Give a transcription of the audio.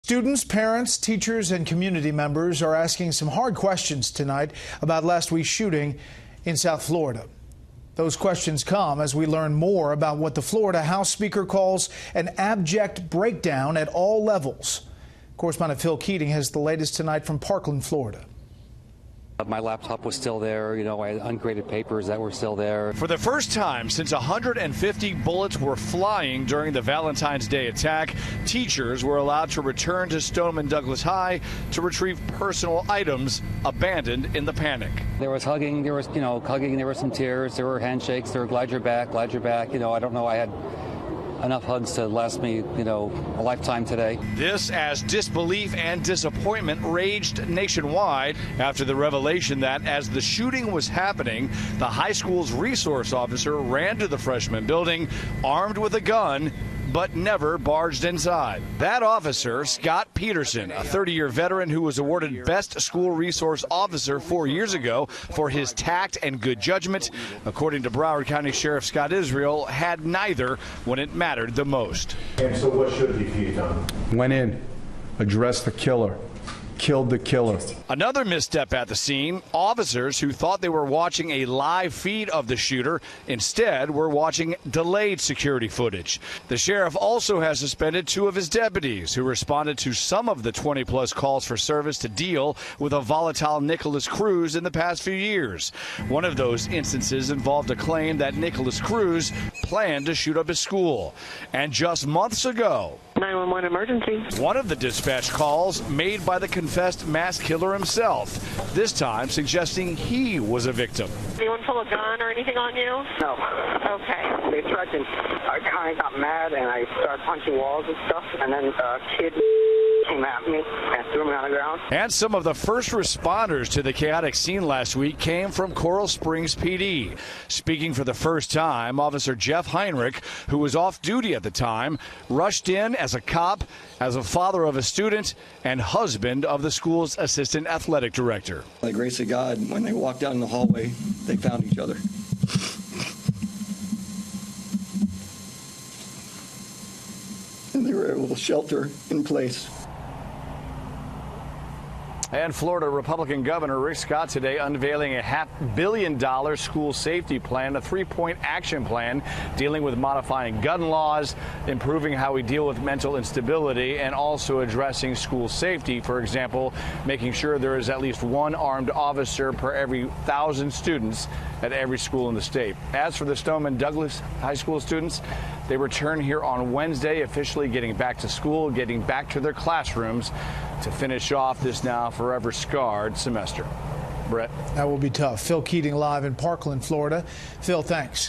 Students, parents, teachers, and community members are asking some hard questions tonight about last week's shooting in South Florida. Those questions come as we learn more about what the Florida House Speaker calls an abject breakdown at all levels. Correspondent Phil Keating has the latest tonight from Parkland, Florida. My laptop was still there, I had ungraded papers that were still there. For the first time since 150 bullets were flying during the Valentine's Day attack, teachers were allowed to return to Stoneman Douglas High to retrieve personal items abandoned in the panic. There was hugging, there was, hugging, there were some tears, there were handshakes, there were glad you're back, I don't know, I had enough hugs to last me, a lifetime today. This as disbelief and disappointment raged nationwide after the revelation that as the shooting was happening, the high school's resource officer ran to the freshman building armed with a gun, but never barged inside. That officer, Scott Peterson, a 30-year veteran who was awarded Best School Resource Officer 4 years ago for his tact and good judgment, according to Broward County Sheriff Scott Israel, had neither when it mattered the most. And so what should he have done? Went in, addressed the killer, killed the killer. Another misstep at the scene. Officers who thought they were watching a live feed of the shooter instead were watching delayed security footage. The sheriff also has suspended 2 of his deputies who responded to some of the 20-plus calls for service to deal with a volatile Nicholas Cruz in the past few years. One of those instances involved a claim that Nicholas Cruz planned to shoot up his school. And just months ago, 911 emergency. One of the dispatch calls made by the confessed mass killer himself, this time suggesting he was a victim. Anyone pull a gun or anything on you? No. Okay. They threatened. I kind of got mad and I started punching walls and stuff, and then a kid came at me and threw me on the ground. And some of the first responders to the chaotic scene last week came from Coral Springs PD. Speaking for the first time, Officer Jeff Heinrich, who was off duty at the time, rushed in as a cop, as a father of a student, and husband of the school's assistant athletic director. By the grace of God, when they walked down in the hallway, they found each other. And they were able to shelter in place. And Florida Republican Governor Rick Scott today unveiling a $500 million school safety plan, a 3-point action plan dealing with modifying gun laws, improving how we deal with mental instability, and also addressing school safety. For example, making sure there is at least 1 armed officer per every 1,000 students at every school in the state. As for the Stoneman Douglas High School students, they return here on Wednesday, officially getting back to school, getting back to their classrooms to finish off this now forever scarred semester. Brett. That will be tough. Phil Keating live in Parkland, Florida. Phil, thanks.